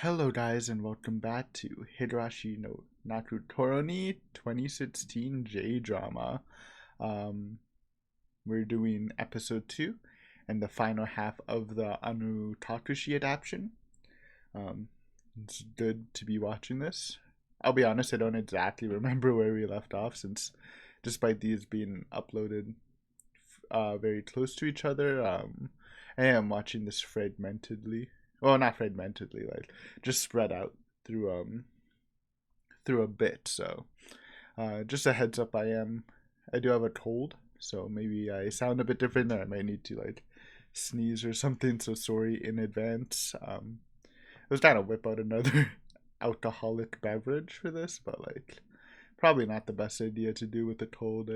Hello guys and welcome back to Higurashi no Naku Toroni 2016 J-drama. Um, we're doing episode 2 and the final half of the Onikakushi adaptation. It's good to be watching this. I'll be honest, I don't exactly remember where we left off since despite these being uploaded very close to each other, I am watching this fragmentedly. Well, not fragmentedly, like just spread out through a bit. So just a heads up, I do have a cold, so maybe I sound a bit different, or I might need to like sneeze or something. So sorry in advance. I was trying to whip out another alcoholic beverage for this, but like probably not the best idea to do with a cold.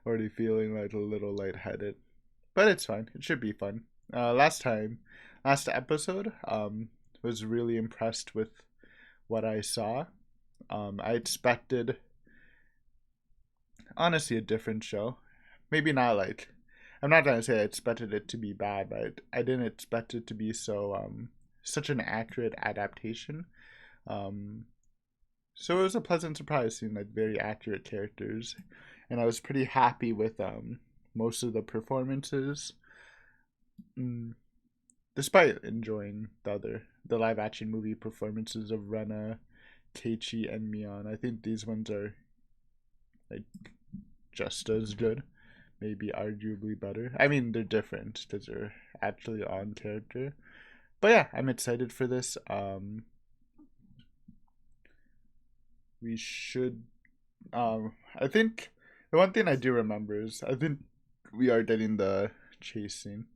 Already feeling like a little lightheaded, but it's fine. It should be fun. Last episode, was really impressed with what I saw. I expected, honestly, a different show. Maybe not like, I'm not gonna say I expected it to be bad, but I didn't expect it to be such an accurate adaptation. Um, so it was a pleasant surprise seeing like very accurate characters, and I was pretty happy with most of the performances. Mm, Despite enjoying the live action movie performances of Rena, Keiichi, and Mion, I think these ones are like just as good, maybe arguably better. I mean, they're different because they're actually on character. But yeah, I'm excited for this. We should. I think the one thing I do remember is I think we are getting the chase scene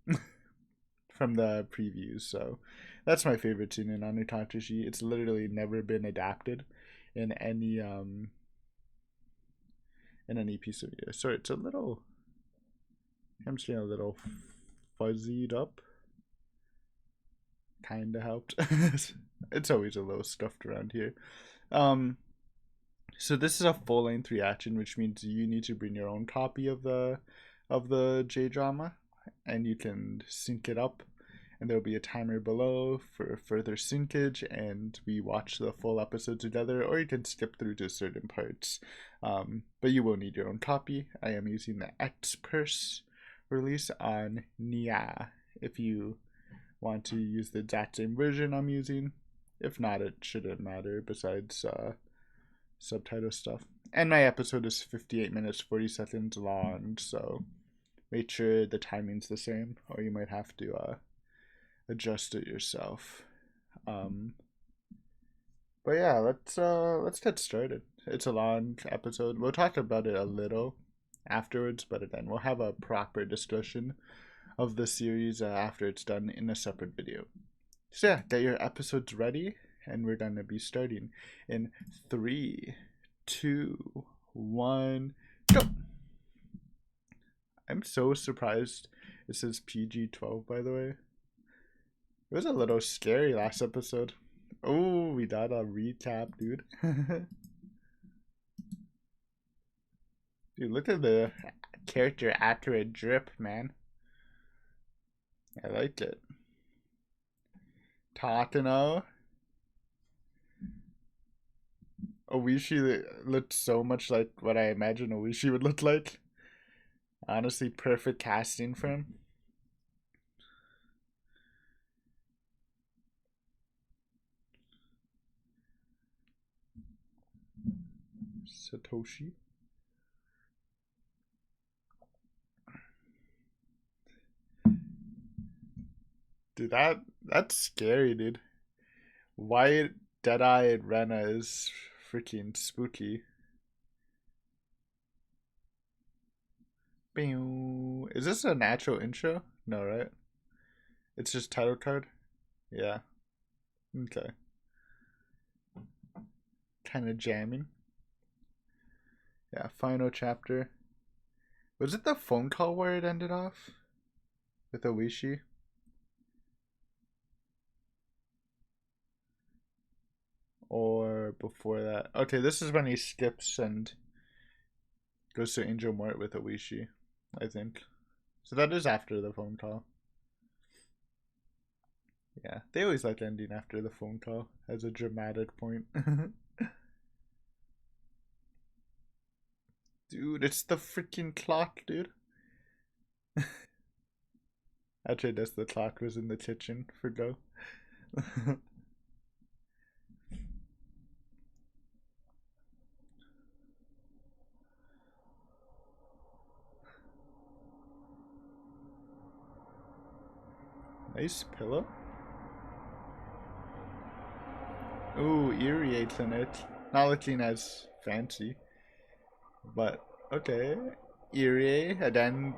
from the previews. So that's my favorite scene in Onikakushi. It's literally never been adapted in any piece of media. Sorry, it's a little. I'm seeing a little fuzzied up. Kinda helped. It's always a little stuffed around here. So this is a full length reaction, which means you need to bring your own copy of the J drama, and you can sync it up. And there'll be a timer below for further syncage, and we watch the full episode together, or you can skip through to certain parts. But you will need your own copy. I am using the X-Purse release on Nia if you want to use the exact same version I'm using. If not, it shouldn't matter besides subtitle stuff. And my episode is 58 minutes 40 seconds long, so make sure the timing's the same, or you might have to adjust it yourself. But yeah, let's get started. It's a long episode. We'll talk about it a little afterwards, but then we'll have a proper discussion of the series after it's done in a separate video. So yeah, get your episodes ready, and we're gonna be starting in 3, 2, 1, go. I'm so surprised it says PG-12, by the way. It was a little scary last episode. Oh, we got a recap, dude. Dude, look at the character accurate drip, man. I like it. Takano. Oishi looked so much like what I imagine Oishi would look like. Honestly, perfect casting for him. Satoshi. Dude, that's scary, dude. White dead-eyed Rena is freaking spooky. Is this a natural intro? No, right? It's just title card? Yeah. Okay. Kind of jamming. Yeah, final chapter. Was it the phone call where it ended off? With Oishi? Or before that? Okay, this is when he skips and goes to Angel Mort with Oishi, I think. So that is after the phone call. Yeah, they always like ending after the phone call as a dramatic point. Dude, it's the freaking clock, dude. Actually, that's the clock was in the kitchen for Go. Nice pillow. Ooh, eerie it. Not looking as fancy, but okay. Eerie, and then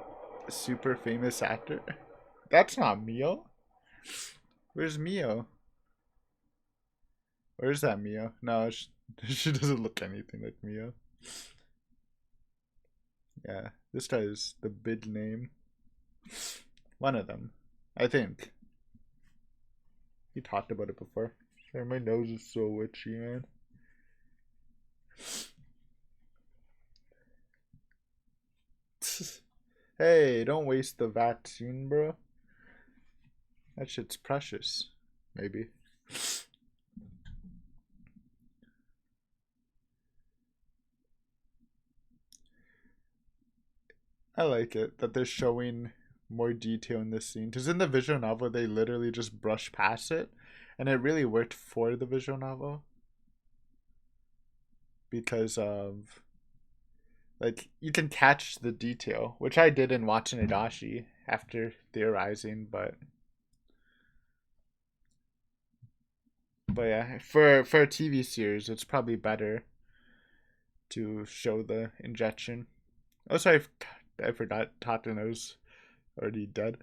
super famous actor. That's not Mio. Where's Mio? Where's that Mio? No, she doesn't look anything like Mio. Yeah, this guy is the big name. One of them, I think. He talked about it before. Sorry, my nose is so itchy, man. Hey, don't waste the vaccine, bro. That shit's precious. Maybe. I like it that they're showing more detail in this scene. Because in the visual novel, they literally just brush past it. And it really worked for the visual novel. Because of, like, you can catch the detail, which I did in watching Higurashi after theorizing, but yeah, for a TV series, it's probably better to show the injection. Oh, sorry, I forgot Tatano's already dead.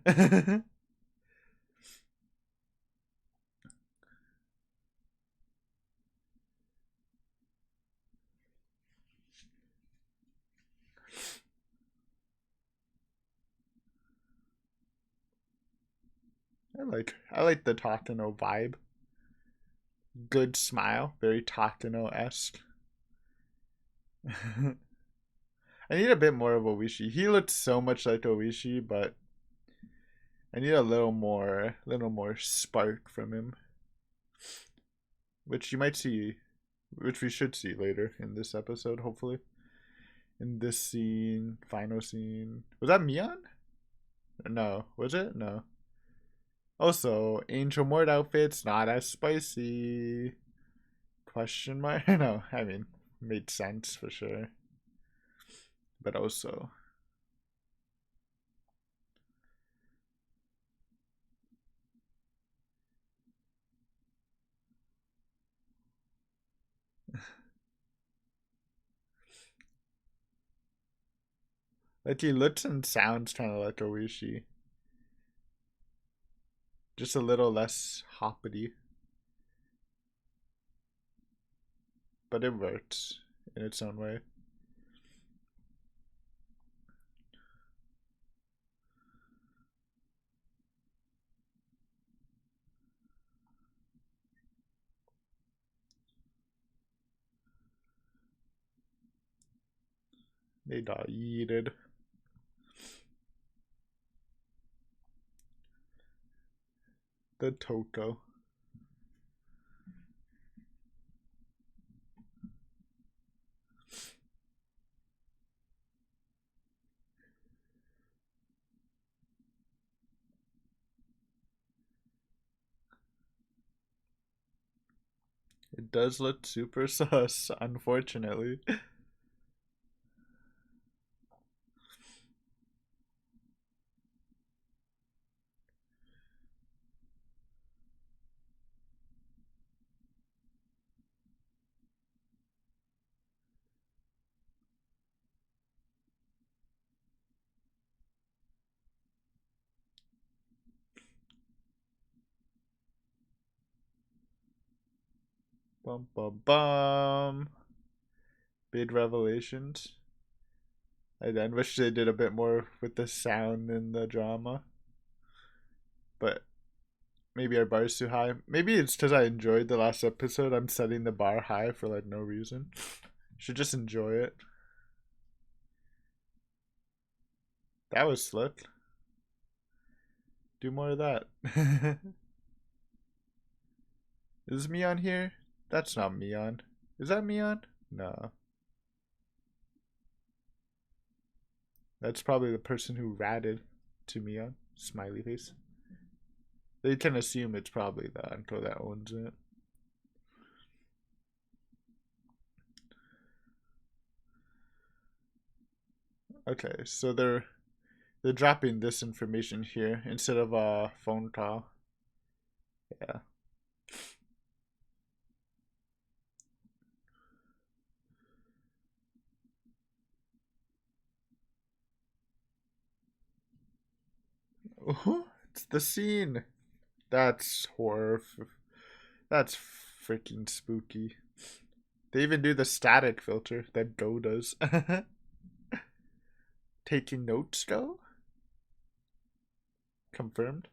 I like the Tatano vibe. Good smile, very Tatano esque. I need a bit more of Oishi. He looked so much like Oishi, but I need a little more spark from him, which you might see, which we should see later in this episode, hopefully. In this scene, final scene, was that Mion? No, was it? No. Also, Angel Mort outfits not as spicy. Question mark? No, I mean, made sense for sure. But also, like he looks and sounds kind of like Oishi, just a little less hoppity, but it works in its own way. They got yeeted. The Toko. It does look super sus, unfortunately. Bum bum bum. Big revelations. I then wish they did a bit more with the sound in the drama. But maybe our bar's too high. Maybe it's because I enjoyed the last episode. I'm setting the bar high for like no reason. Should just enjoy it. That was slick. Do more of that. Is Mion here? That's not Mion. Is that Mion? No. That's probably the person who ratted to Mion. Smiley face. They can assume it's probably the Anko that owns it. Okay, so they're dropping this information here instead of a phone call. Yeah. It's the scene. That's horror. That's freaking spooky. They even do the static filter that Go does. Taking notes, Go? Confirmed?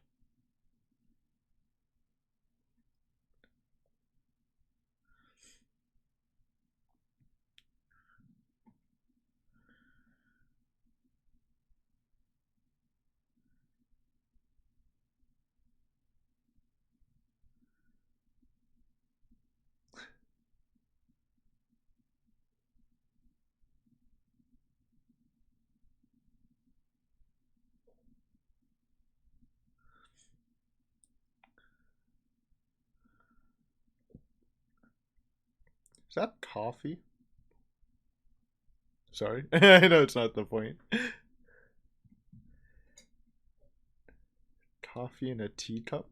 Is that coffee? Sorry. I know it's not the point. Coffee in a teacup?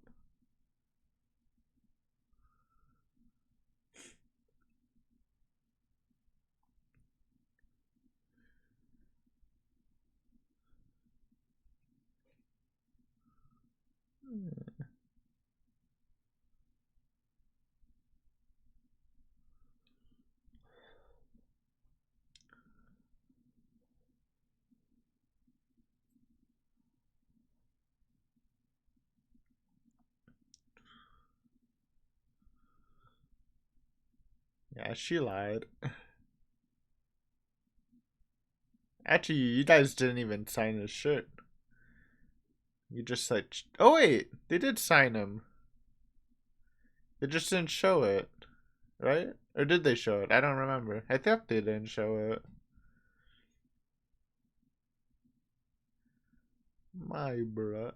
Yeah, she lied. Actually, you guys didn't even sign his shirt. You just said, oh wait, they did sign him. They just didn't show it, right? Or did they show it? I don't remember. I think they didn't show it. My bruh.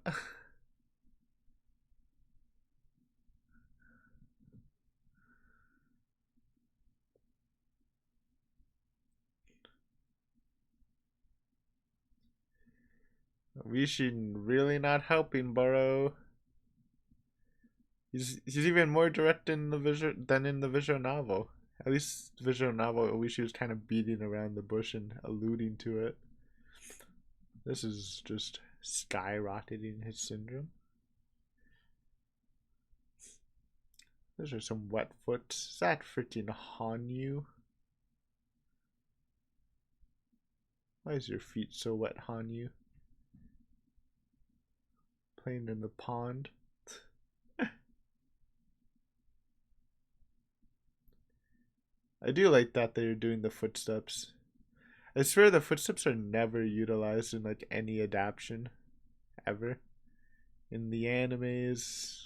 Rishi really not helping, bro. He's even more direct in the visual novel. At least visual novel, Oishi was kind of beating around the bush and alluding to it. This is just skyrocketing his syndrome. Those are some wet foot. Is that freaking Hanyu? Why is your feet so wet, Hanyu? Playing in the pond. I do like that they're doing the footsteps. I swear the footsteps are never utilized in like any adaptation ever. In the animes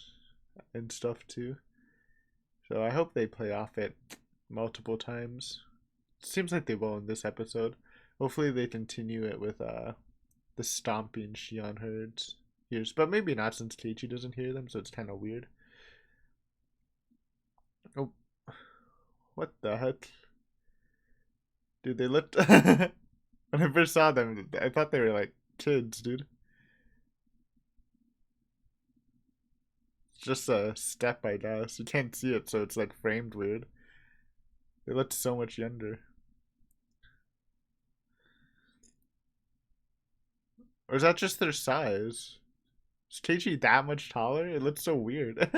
and stuff too. So I hope they play off it multiple times. Seems like they will in this episode. Hopefully they continue it with the stomping Shion herds hears, but maybe not since Keiichi doesn't hear them, so it's kind of weird. Oh, what the heck? Dude, they looked. When I first saw them, I thought they were like kids, dude. It's just a step, I guess. You can't see it, so it's like framed weird. They looked so much younger. Or is that just their size? Is Keiichi that much taller? It looks so weird.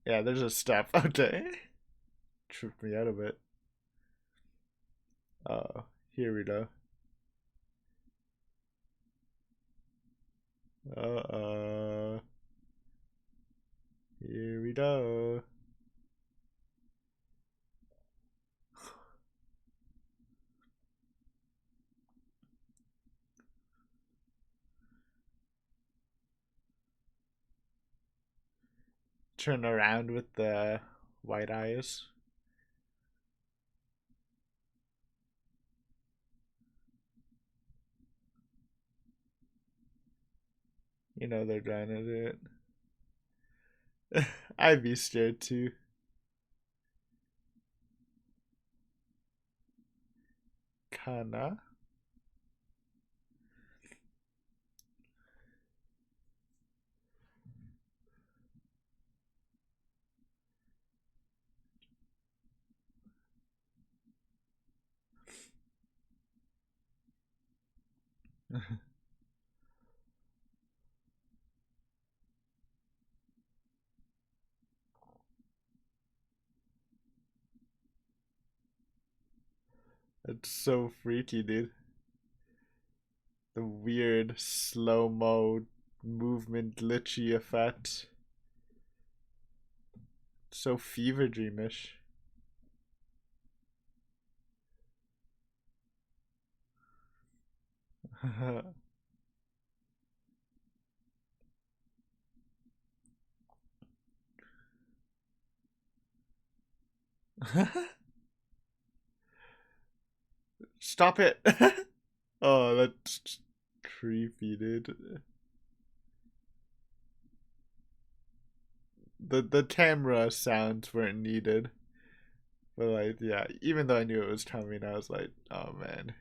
Yeah, there's a step. Okay. Tripped me out a bit. Oh, here we go. Uh-oh. Here we go. turn around with the white eyes. You know they're trying to do it. I'd be scared too. Kana. It's so freaky, dude. The weird slow mo movement glitchy effect. So fever dreamish. Stop it! Oh, that's creepy, dude. The camera sounds weren't needed. But like, yeah, even though I knew it was coming, I was like, oh man.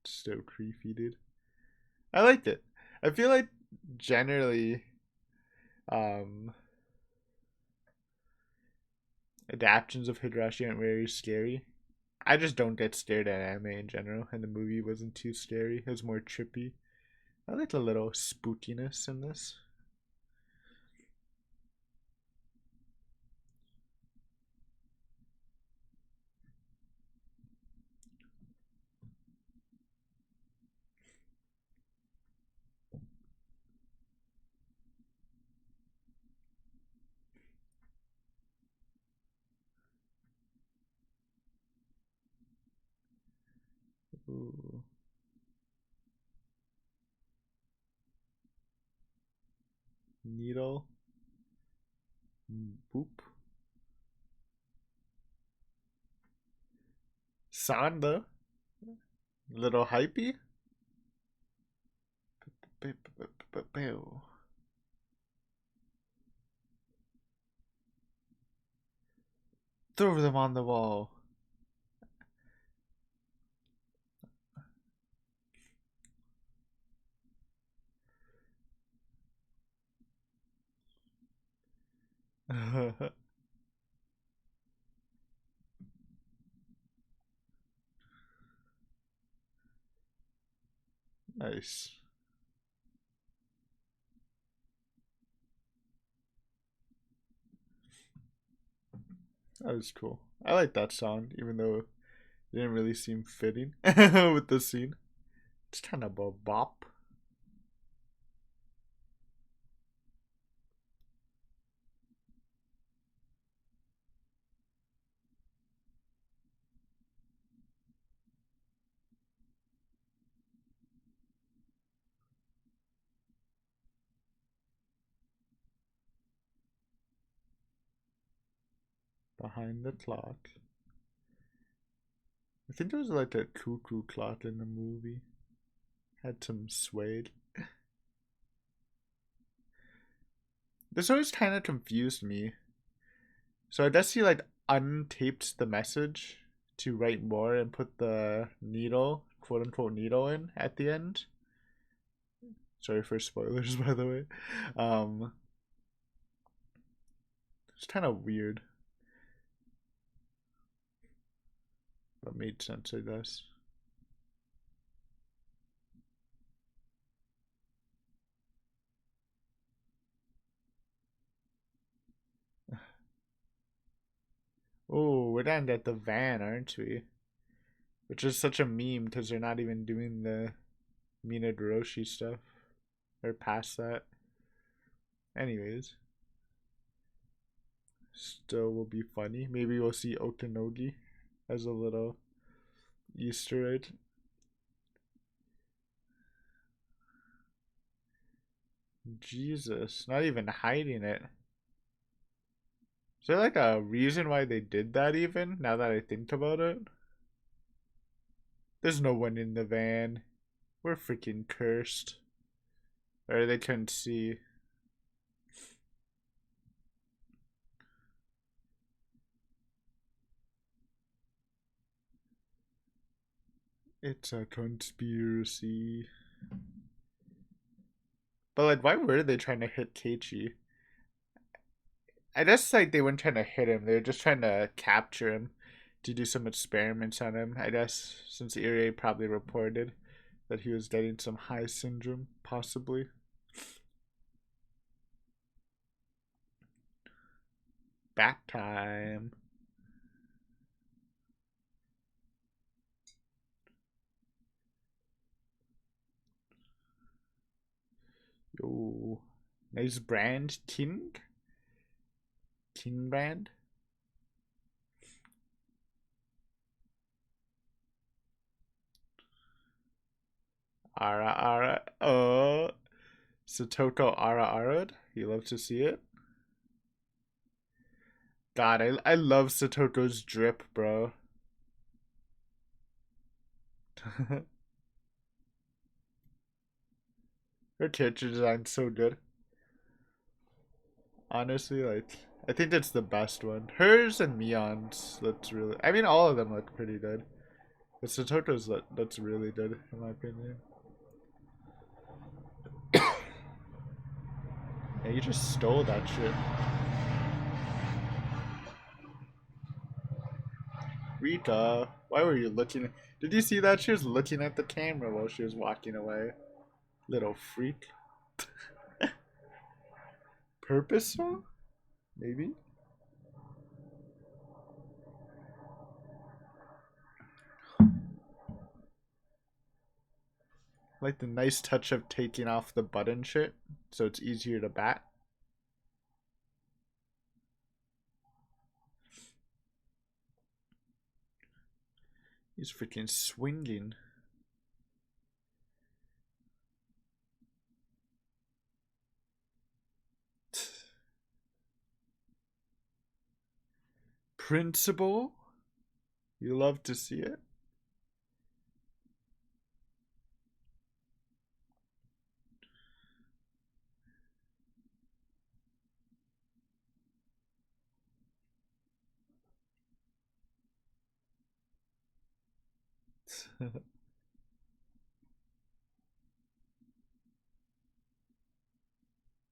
So creepy, dude. I liked it. I feel like generally um adaptations of Higurashi aren't very scary. I just don't get scared at anime in general, and the movie wasn't too scary. It was more trippy. I like a little spookiness in this. Ooh. Needle. Boop. Sanda. Little hypey. Throw them on the wall. Nice. That was cool. I like that song, even though it didn't really seem fitting with the scene. It's kind of a bop. Behind the clock. I think it was like a cuckoo clock in the movie. Had some suede. This always kind of confused me. So I guess he like untaped the message to write more and put the needle, quote unquote needle, in at the end. Sorry for spoilers, by the way. It's kind of weird, but made sense, I guess. Oh, we're down at the van, aren't we? Which is such a meme because they're not even doing the Minaduroshi stuff. They're past that. Anyways, still will be funny. Maybe we'll see Okanogi as a little Easter egg. Jesus, not even hiding it. Is there like a reason why they did that even, now that I think about it? There's no one in the van. We're freaking cursed. Or they couldn't see. It's a conspiracy. But like, why were they trying to hit Keiichi? I guess like they weren't trying to hit him. They were just trying to capture him to do some experiments on him. I guess since Irie probably reported that he was getting some high syndrome, possibly. Back time. Yo, nice brand, King. King brand. Ara ara. Oh, Satoko ara ara. You love to see it. God, I love Satoko's drip, bro. Her character design's so good. Honestly, like I think that's the best one. Hers and Mion's looks really. I mean, all of them look pretty good. But Satoko's that's really good in my opinion. Yeah, you just stole that shit. Rika, why were you looking? Did you see that? She was looking at the camera while she was walking away. Little freak. Purposeful? Maybe? Like the nice touch of taking off the button shit so it's easier to bat. He's freaking swinging. Principal? You love to see it?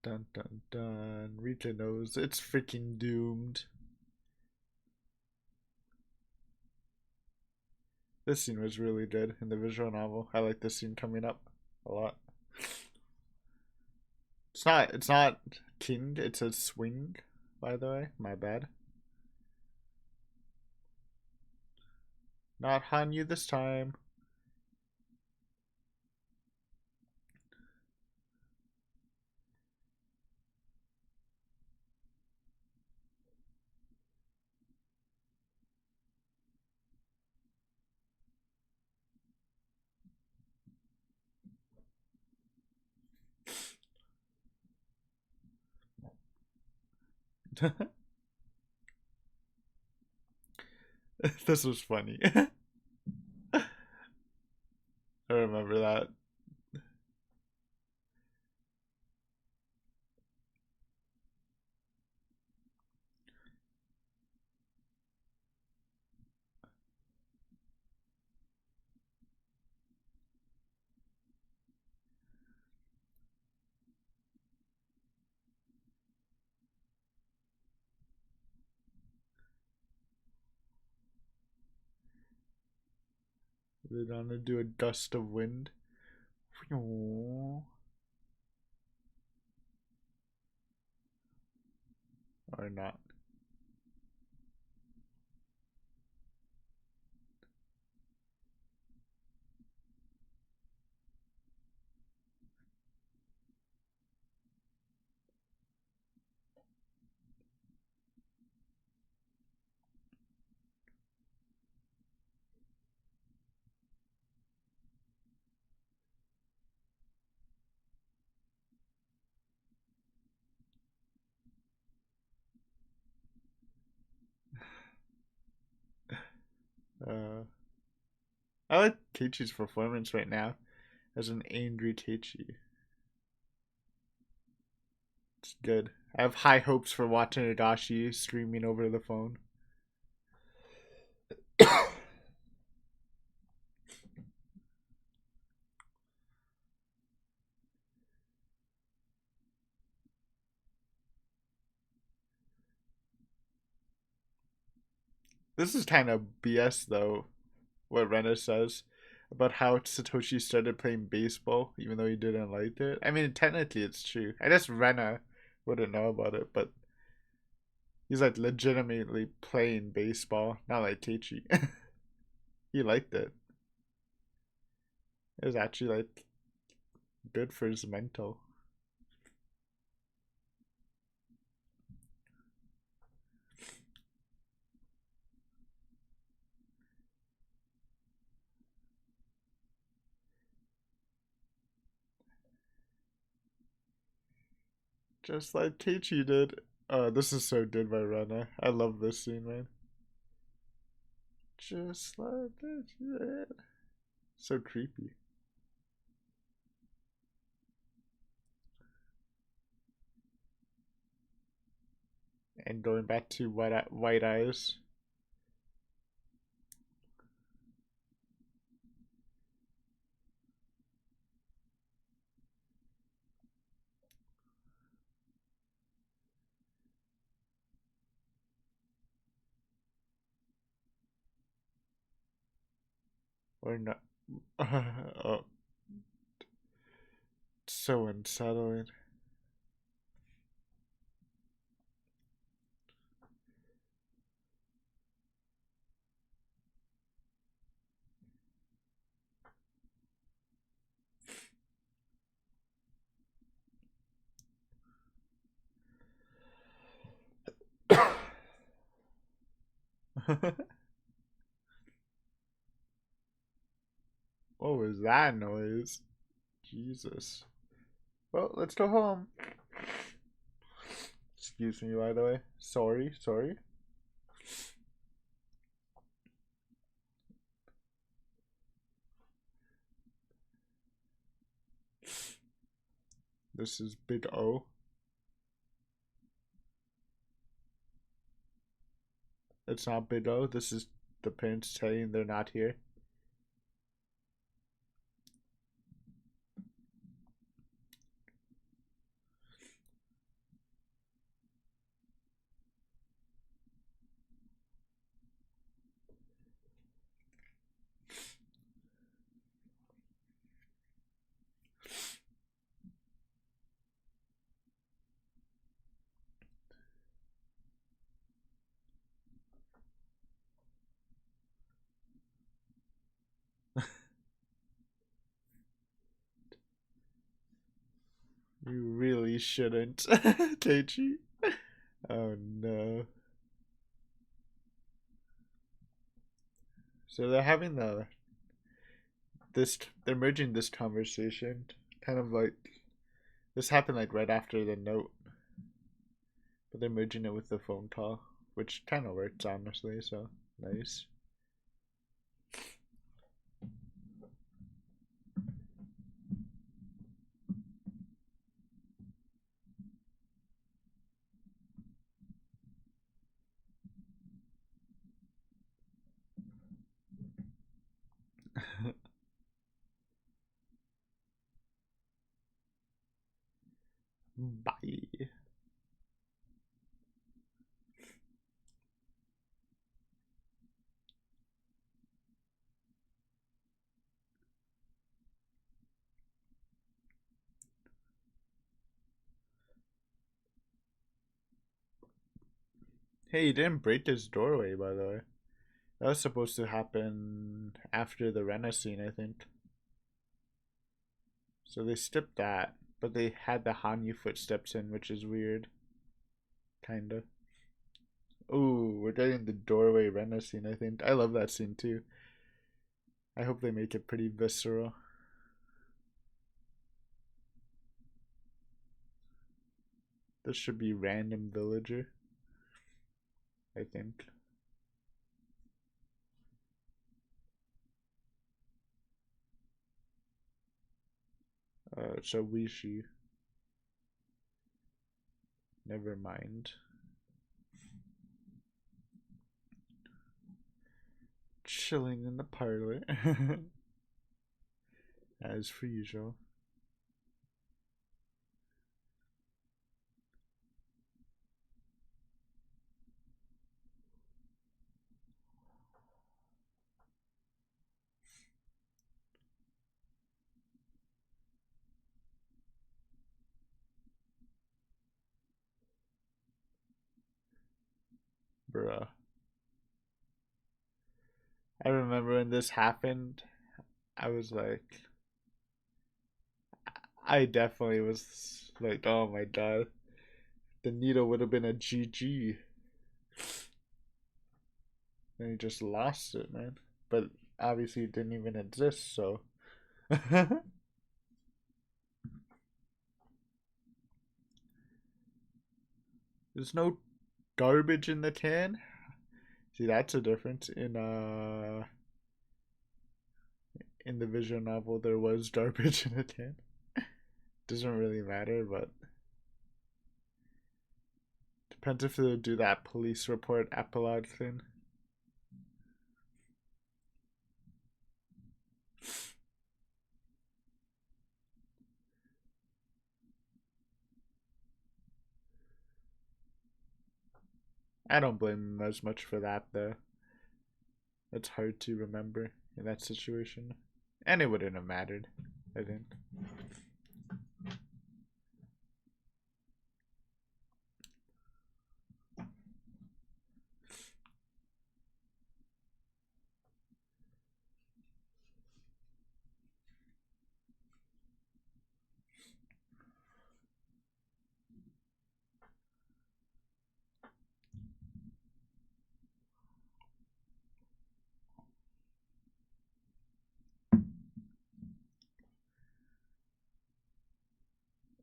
Dun dun dun. Rika knows it's freaking doomed. This scene was really good in the visual novel. I like this scene coming up a lot. It's not king, it's a swing, by the way. My bad. Not Hanyu this time. This was funny. I remember that. We're gonna do a gust of wind. Or not. Uh, I like Keiichi's performance right now as an angry Keiichi. It's good. I have high hopes for watching Higurashi streaming over the phone. This is kind of BS though, what Rena says about how Satoshi started playing baseball even though he didn't like it. I mean, technically it's true. I guess Rena wouldn't know about it, but he's like legitimately playing baseball, not like Keiichi. He liked it. It was actually like good for his mental. Just like Keiichi did. This is so good by Rena. I love this scene, man. Just like this. So creepy. And going back to white eyes. Or not. Oh, so unsettling. What was that noise? Jesus. Well, let's go home. Excuse me, by the way. Sorry, sorry. This is Big O. It's not Big O. This is the parents saying they're not here. You really shouldn't, Keiichi. Oh no. So they're having they're merging this conversation, kind of like this happened like right after the note, but they're merging it with the phone call, which kind of works honestly. So nice. Bye. Hey, he didn't break his doorway, by the way. That was supposed to happen after the Rena scene, I think. So they skipped that, but they had the Hanyu footsteps in, which is weird. Kinda. Ooh, we're getting the doorway Rena scene, I think. I love that scene too. I hope they make it pretty visceral. This should be random villager, I think. Shawishi. Never mind. Chilling in the parlor. As per usual. Bruh. I remember when this happened, I was like, I definitely was like, oh my god, the needle would have been a GG. And he just lost it, man. But obviously it didn't even exist, so. There's no garbage in the can. See, that's a difference. In the visual novel there was garbage in a can. Doesn't really matter, but depends if they'll do that police report epilogue thing. I don't blame him as much for that though. It's hard to remember in that situation. And it wouldn't have mattered, I think.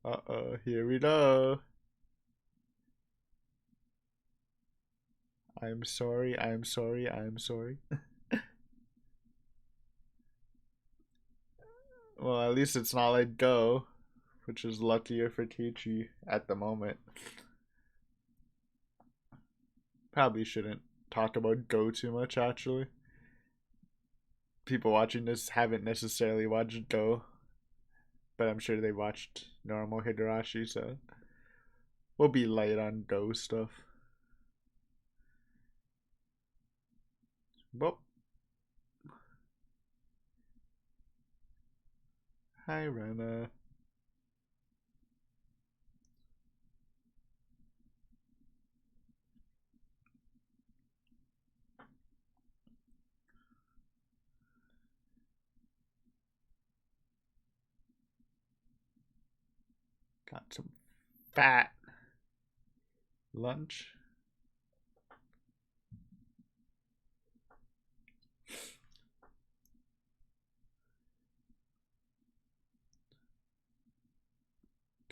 Uh-oh, here we go. I'm sorry, I'm sorry, I'm sorry. Well, at least it's not like Go, which is luckier for Kichi at the moment. Probably shouldn't talk about Go too much, actually. People watching this haven't necessarily watched Go, but I'm sure they watched normal Higurashi, so we'll be light on Go stuff. Well, hi, Rena. Got some fat lunch.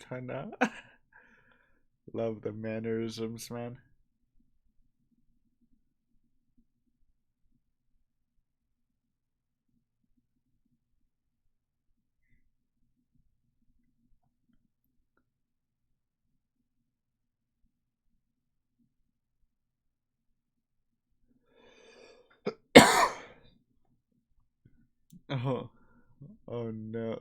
Kinda. Love the mannerisms, man. Oh, oh no.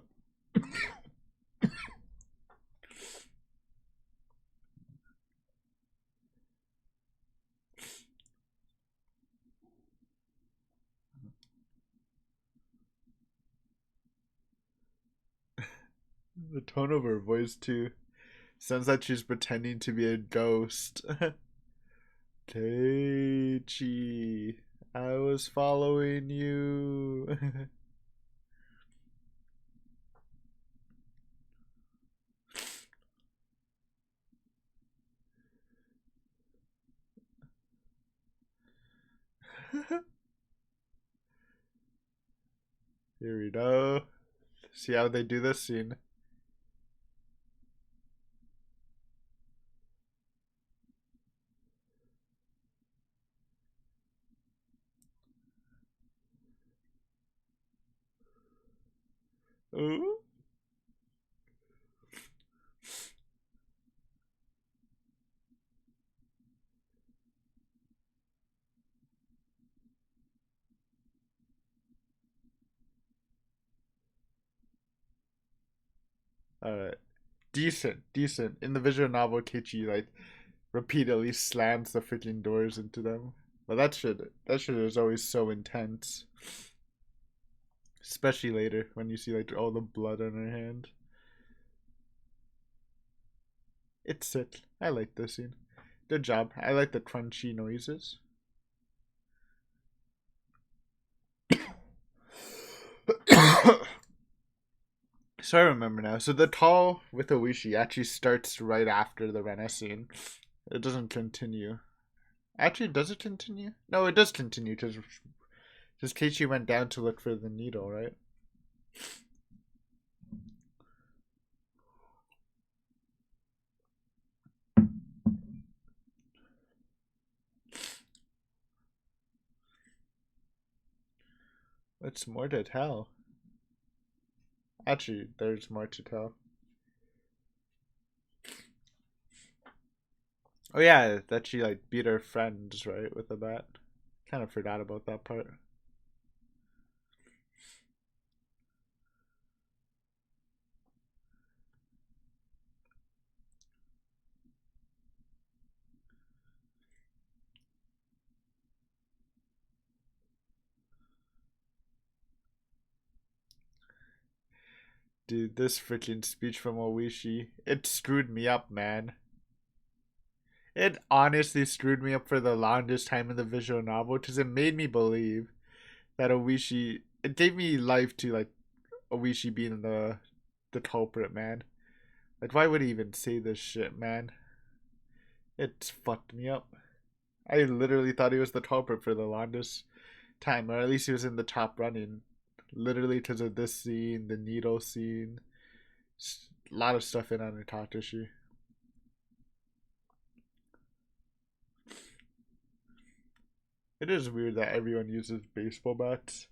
The tone of her voice, too. Sounds like she's pretending to be a ghost. Teichi, I was following you. Here we go. See how they do this scene. Ooh. Decent, decent. In the visual novel, Keiichi like repeatedly slams the freaking doors into them. But that shit is always so intense. Especially later when you see like all the blood on her hand. It's sick. I like this scene. Good job. I like the crunchy noises. So I remember now. So the tall with Oishi actually starts right after the Rena scene. It doesn't continue. Actually, does it continue? No, it does continue because Keiichi went down to look for the needle, right? What's more to tell? Actually, there's more to tell. Oh yeah, that she like beat her friends, right, with a bat. Kind of forgot about that part. Dude, this freaking speech from Oishi, it screwed me up, man. It honestly screwed me up for the longest time in the visual novel because it made me believe that Oishi. It gave me life to like Oishi being the culprit, man. Like, why would he even say this shit, man? It fucked me up. I literally thought he was the culprit for the longest time, or at least he was in the top running. Literally because of this scene, the needle scene, a lot of stuff in Onikakushi. It is weird that everyone uses baseball bats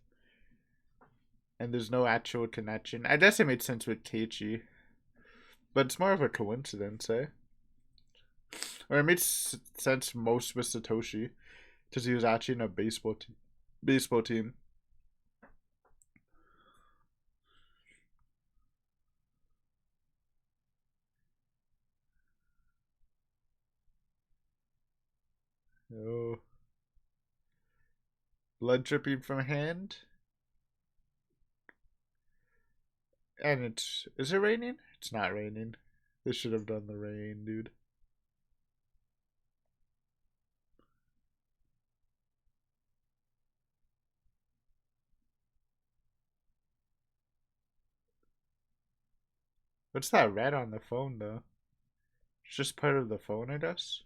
and there's no actual connection. I guess it made sense with Keiichi, but it's more of a coincidence, eh? Or it makes sense most with Satoshi because he was actually in a baseball team. Oh, blood dripping from hand, and it's is it raining? It's not raining. This should have done the rain, dude. What's that red on the phone though? It's just part of the phone, I guess.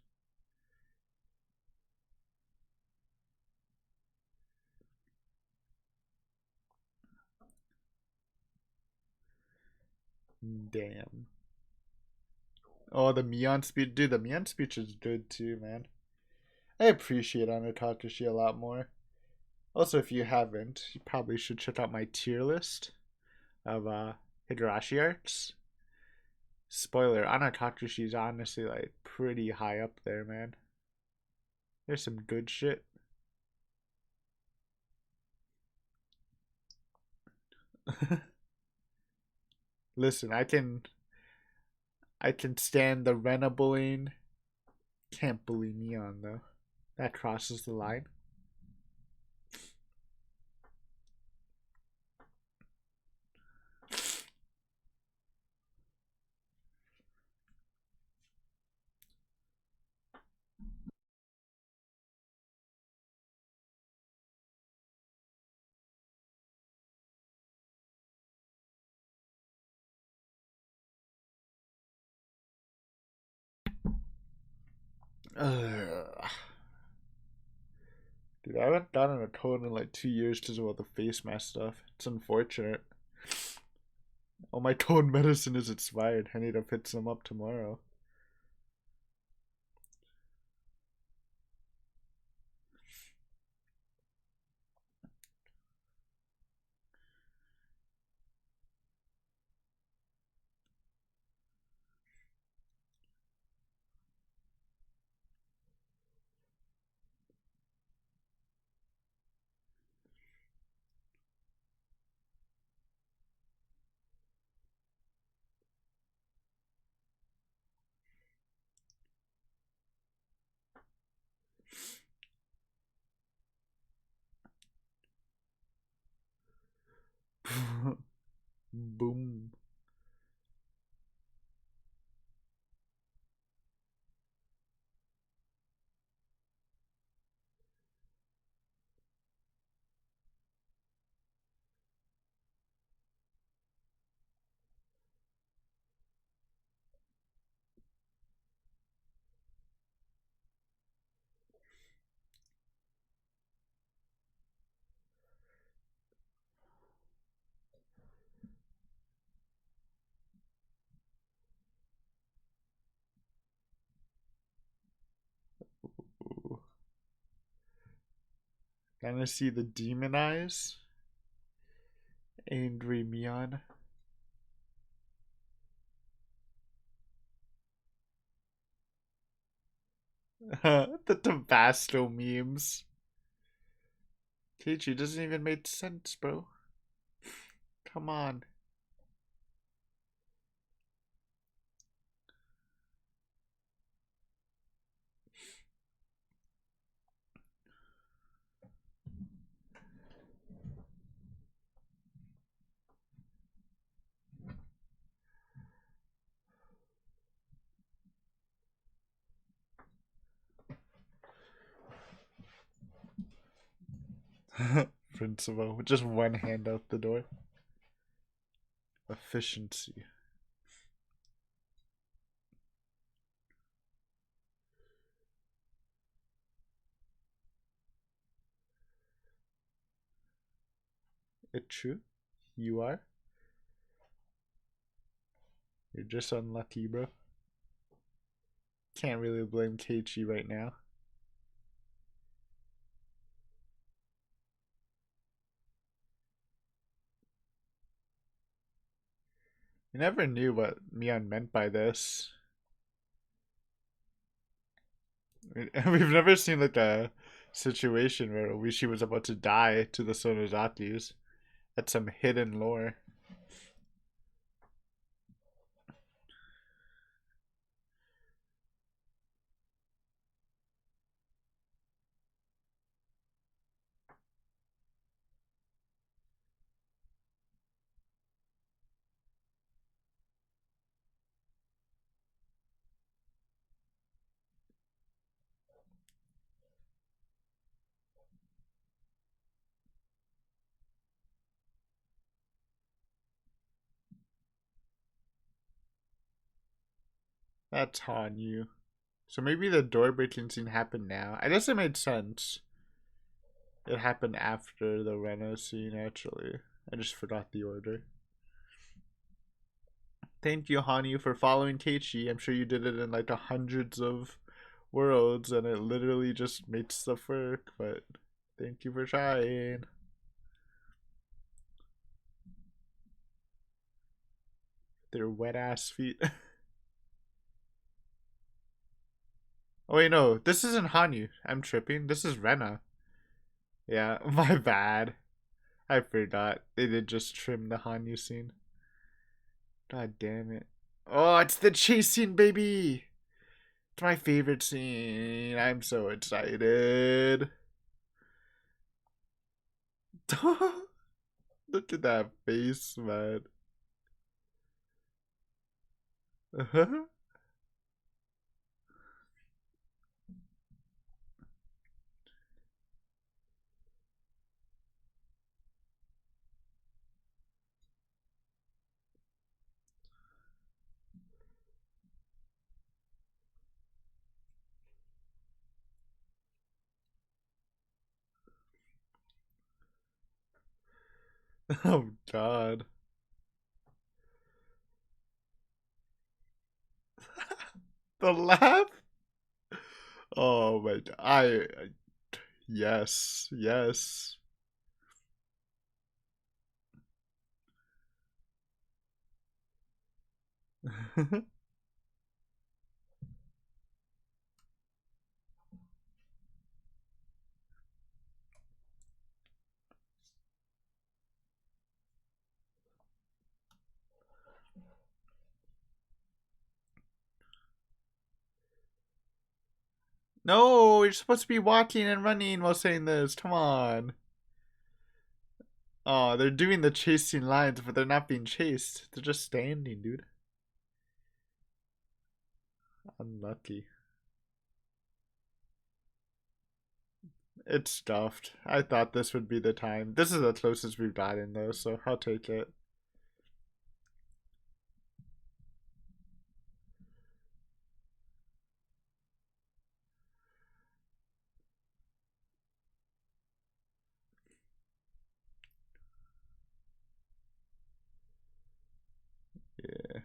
Damn. Oh, the Mion speech, dude. The Mion speech is good too, man. I appreciate Onikakushi a lot more. Also, if you haven't, you probably should check out my tier list of Higurashi arcs. Spoiler: Onikakushi's honestly like pretty high up there, man. There's some good shit. Listen, I can stand the Rena bullying. Can't bully Neon though. That crosses the line. Ugh. Dude, I haven't gotten a code in like 2 years because of all the face mask stuff. It's unfortunate. All my code medicine is expired. I need to pick some up tomorrow. Boom. Ooh. Gonna see the demon eyes. Angry Mion. The Tabasco memes. Keiichi doesn't even make sense, bro. Come on. Principal with just one hand out the door. Efficiency. It's true. You are. You're just unlucky, bro. Can't really blame Keiichi right now. You never knew what Mion meant by this. We've never seen like a situation where Oishi was about to die to the Sonozatis. That's some hidden lore. That's Hanyu. So maybe the door breaking scene happened now. I guess it made sense. It happened after the Rena scene, actually. I just forgot the order. Thank you, Hanyu, for following Keiichi. I'm sure you did it in like hundreds of worlds and it literally just made stuff work, but thank you for trying. Their wet ass feet. Oh wait, no, this isn't Hanyu. I'm tripping. This is Rena. Yeah, my bad. I forgot. They did just trim the Hanyu scene. God damn it. Oh, it's the chase scene, baby! It's my favorite scene. I'm so excited. Look at that face, man. Oh, God. The laugh? Oh, my. Yes, yes. No, you're supposed to be walking and running while saying this. Come on. Oh, they're doing the chasing lines, but they're not being chased. They're just standing, dude. Unlucky. It's stuffed. I thought this would be the time. This is the closest we've gotten, though, so I'll take it. Yeah.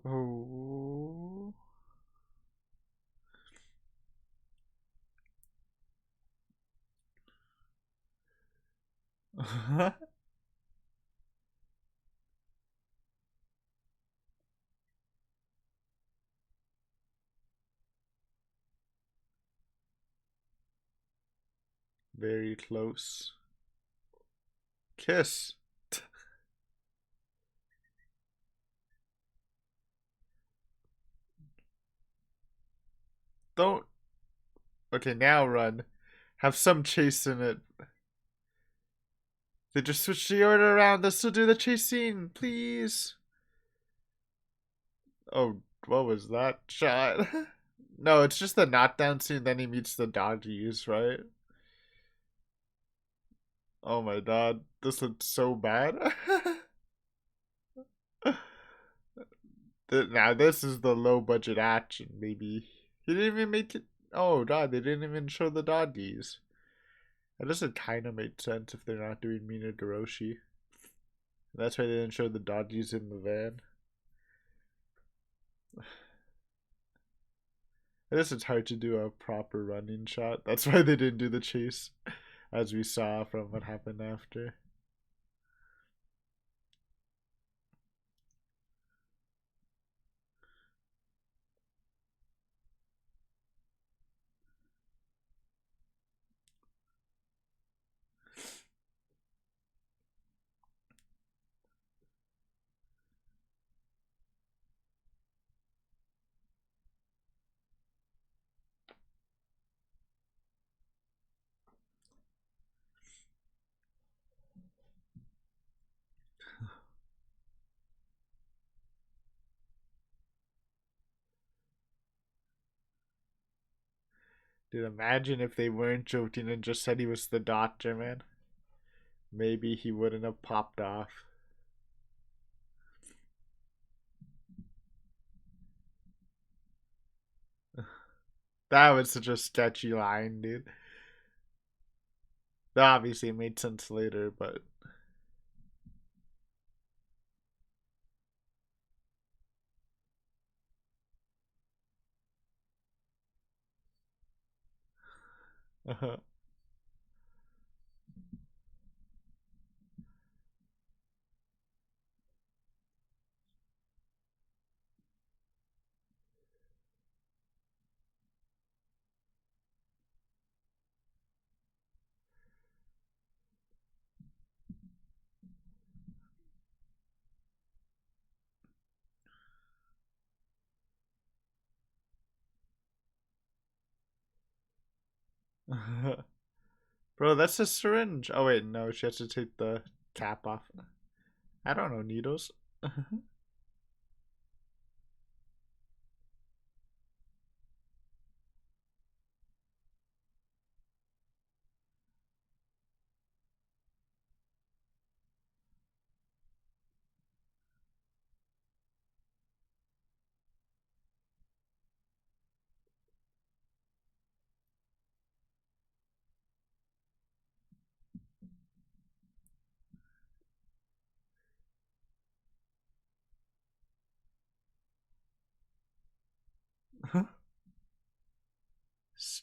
Oh. Very close. Kiss. Don't. Okay, now run. Have some chase in it. They just switched the order around. Let's still do the chase scene, please. Oh, what was that shot? No, it's just the knockdown scene. Then he meets the doggies, right? Oh my god, this looks so bad. Now this is the low budget action, maybe. He didn't even make it. Oh god, they didn't even show the doggies. That doesn't kind of make sense if they're not doing Mina Goroshi. That's why they didn't show the doggies in the van. I guess it's hard to do a proper running shot. That's why they didn't do the chase, as we saw from what happened after. Dude, imagine if they weren't joking and just said he was the doctor, man. Maybe he wouldn't have popped off. That was such a sketchy line, dude. Obviously, it made sense later, but. Bro, that's a syringe. Oh, wait, no, she has to take the cap off. I don't know, needles.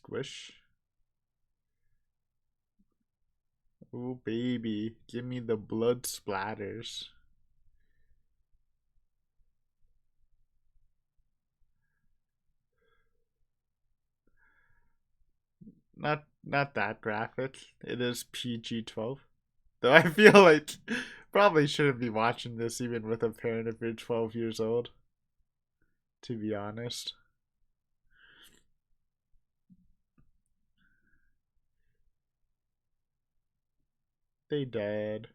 Squish. Oh, baby. Give me the blood splatters. Not that graphic. It is PG-12. Though I feel like probably shouldn't be watching this even with a parent if you're 12 years old. To be honest. They died.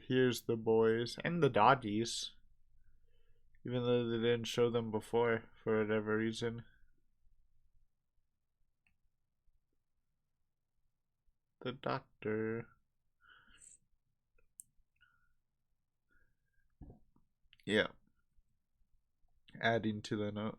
Here's the boys and the doggies. Even though they didn't show them before for whatever reason. The doctor. Yeah. Adding to the note.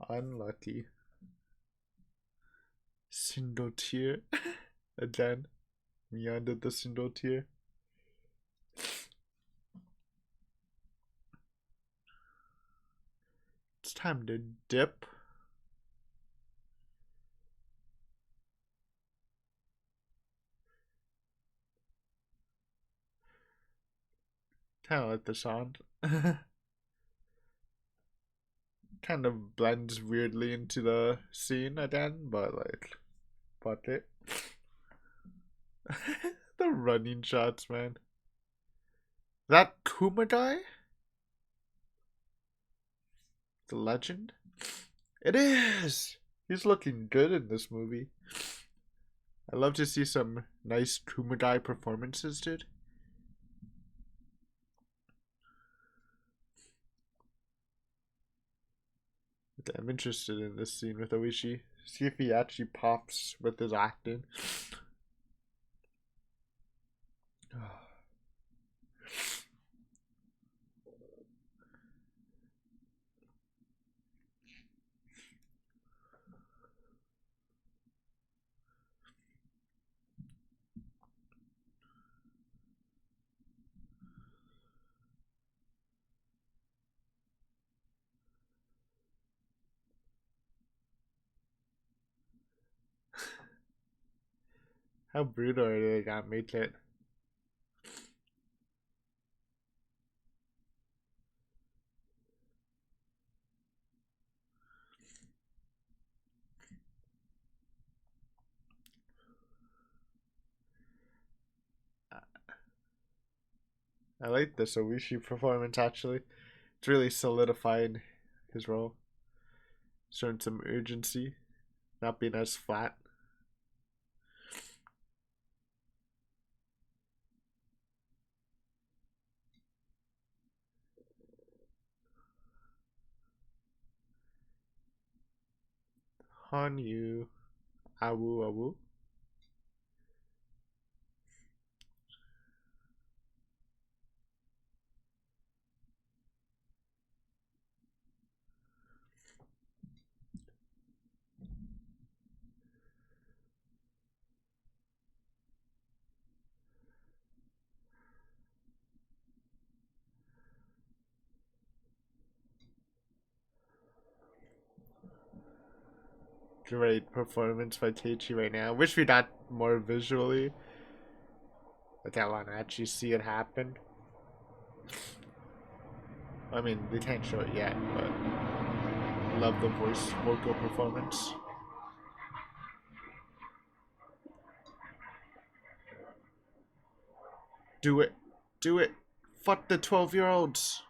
Unlucky. Single tear. Again. Me under the single tear. It's time to dip. Kind of like the sound. Kind of blends weirdly into the scene again, but like, fuck it. The running shots, man. That Kuma guy? The legend? It is! He's looking good in this movie. I love to see some nice Kumagai performances, dude. I'm interested in this scene with Oishi. See if he actually pops with his acting. How brutal are they got make it? I like this Oishi performance actually. It's really solidifying his role. Showing some urgency, not being as flat. Hanyu. Awu awu. Great performance by Teichi right now. Wish we got more visually. But I want to actually see it happen. I mean, they can't show it yet, but love the vocal performance. Do it. Do it. Fuck the 12-year-olds.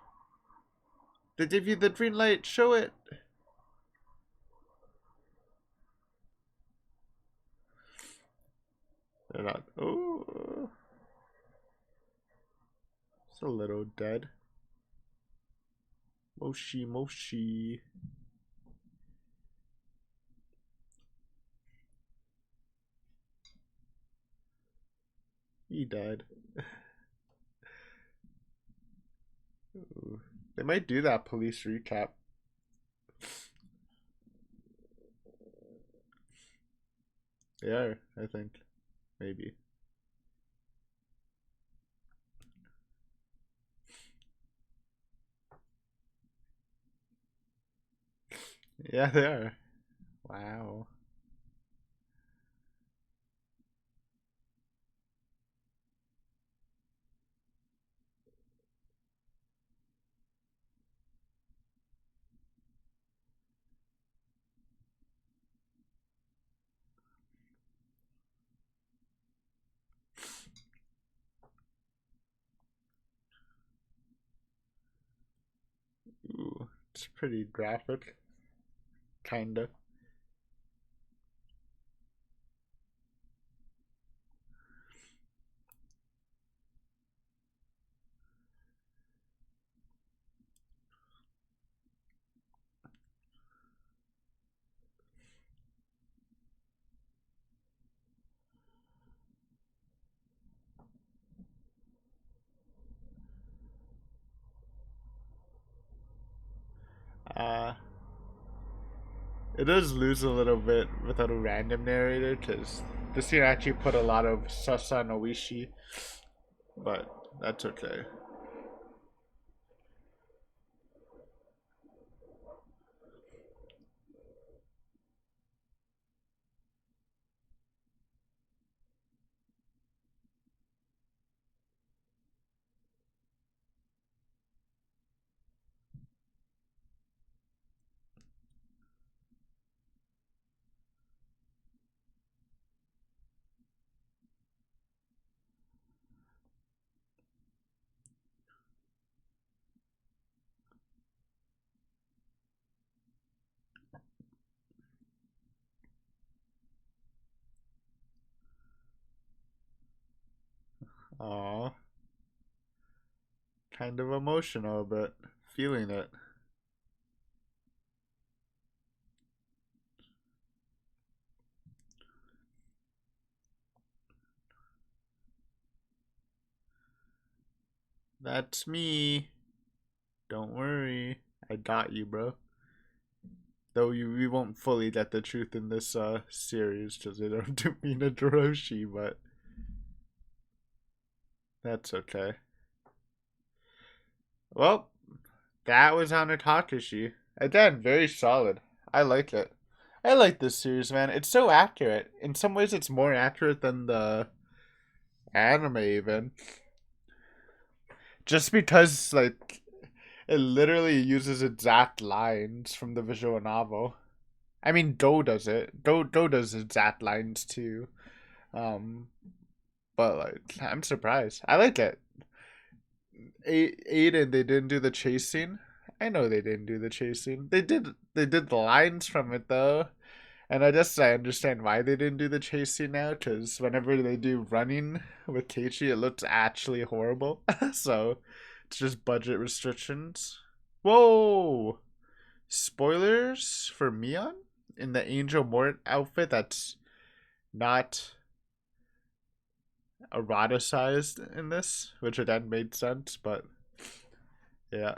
They give you the green light. Show it. They're not. Oh. It's a little dead. Moshi, Moshi. He died. Ooh. They might do that police recap. They are, I think. Maybe. Yeah, they are. Wow. Ooh, it's pretty graphic. Kinda. Uh, it does lose a little bit without a random narrator, because this year actually put a lot of Sasa no Oishi, but that's okay. Aw, kind of emotional, but feeling it. That's me. Don't worry. I got you, bro. Though we won't fully get the truth in this series because they don't do Mina Doroshi, but that's okay. Well, that was Onikakushi. Again, very solid. I like it. I like this series, man. It's so accurate. In some ways, it's more accurate than the anime, even. Just because, like, it literally uses exact lines from the visual novel. I mean, Do does it. Do does exact lines too. Um, but like, I'm surprised. I like it. Aiden, they didn't do the chasing. I know they didn't do the chasing. They did. They did the lines from it though, and I understand why they didn't do the chasing now. Because whenever they do running with Keiichi, it looks actually horrible. So it's just budget restrictions. Whoa! Spoilers for Mion in the Angel Mort outfit. That's not eroticized in this, which again made sense, but yeah.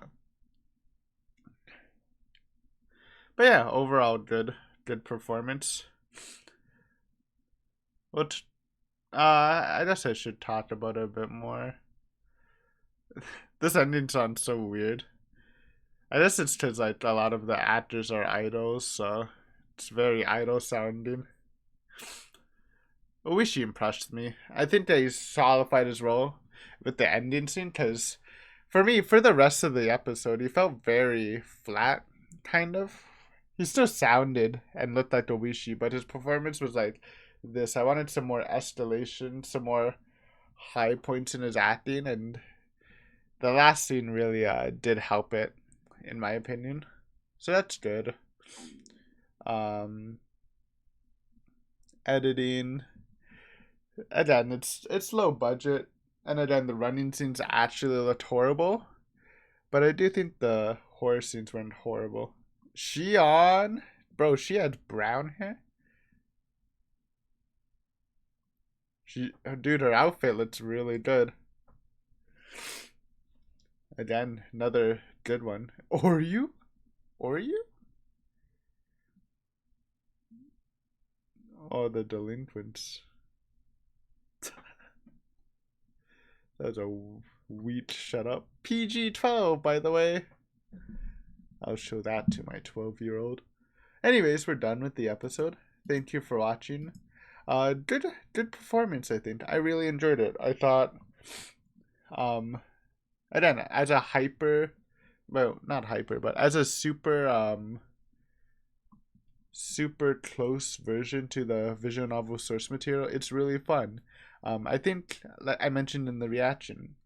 But yeah, overall good performance. What I guess I should talk about it a bit more. This ending sounds so weird. I guess it's because like a lot of the actors are idols, so it's very idol sounding. Oishi impressed me. I think they solidified his role with the ending scene because For me, for the rest of the episode, he felt very flat, kind of. He still sounded and looked like Oishi, but his performance was like this. I wanted some more escalation, some more high points in his acting, and the last scene really did help it, in my opinion. So that's good. Um, Editing, again, it's low budget, and again, the running scenes actually looked horrible. But I do think the horror scenes weren't horrible. Shion, bro, she had brown hair. Dude, her outfit looks really good. Again, another good one. Oryu? Oryu? Oh, the delinquents. That's a wheat shut up. PG-12, by the way. I'll show that to my 12-year-old. Anyways, we're done with the episode. Thank you for watching. Good performance, I think. I really enjoyed it. I thought, again, as a hyper, well, not hyper, but as a super close version to the visual novel source material, it's really fun. I think, like I mentioned in the reaction,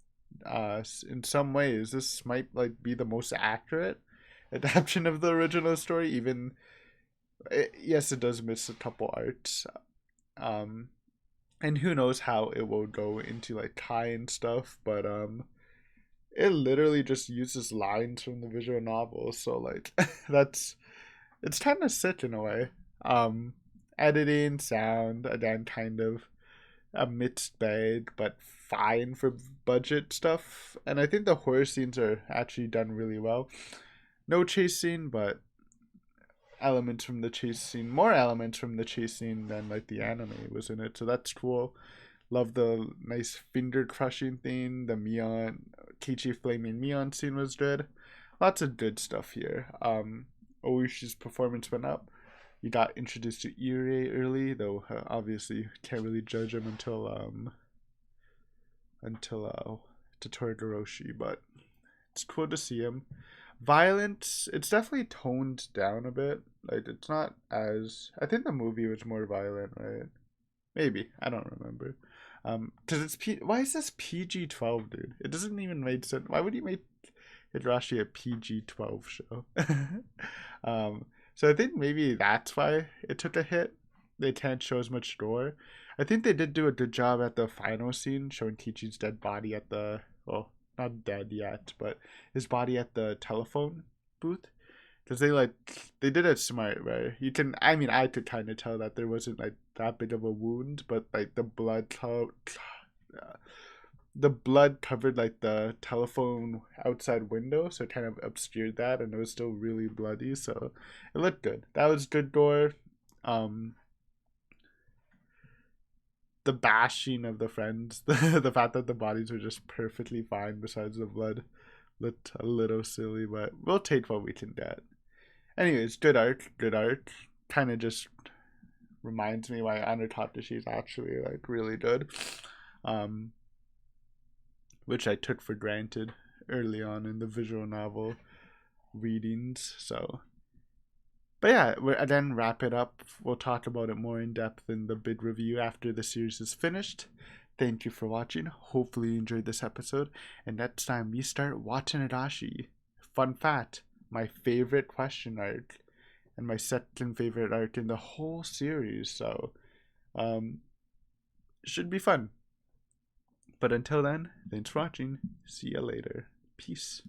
in some ways, this might like be the most accurate adaptation of the original story. Even yes, it does miss a couple arts, and who knows how it will go into like Kai and stuff, but it literally just uses lines from the visual novel, so like that's it's kind of sick in a way. Um, Editing, sound, again, kind of a mixed bag, but fine for budget stuff. And I think the horror scenes are actually done really well. No chase scene, but elements from the chase scene, more elements from the chase scene than like the anime was in it. So that's cool. Love the nice finger crushing thing. The Mion, Kichi flaming Mion scene was good. Lots of good stuff here. Oishi's performance went up. You got introduced to Ire early, though obviously you can't really judge him until Totoroshi, but it's cool to see him. Violence, it's definitely toned down a bit. Like it's not as I think the movie was more violent, right? Maybe, I don't remember. Cause why is this PG-12, dude? It doesn't even make sense. Why would you make Higurashi a PG-12 show? So I think maybe that's why it took a hit. They can't show as much gore. I think they did do a good job at the final scene, showing Kichi's dead body at the, well, not dead yet, but his body at the telephone booth. Because they did it smart, right? You can, I mean, I could kind of tell that there wasn't like that big of a wound, but like the blood covered like the telephone outside window, so it kind of obscured that, and it was still really bloody, so it looked good. That was good gore. The bashing of the friends, the fact that the bodies were just perfectly fine besides the blood, looked a little silly, but we'll take what we can get. Anyways, good art, good art. Kind of just reminds me why Onikakushi is actually like really good. Which I took for granted early on in the visual novel readings. So, but yeah, we're then wrap it up. We'll talk about it more in depth in the big review after the series is finished. Thank you for watching. Hopefully you enjoyed this episode. And next time we start Watanashi. Fun fact, my favorite question arc and my second favorite arc in the whole series. So, should be fun. But until then, thanks for watching. See ya later. Peace.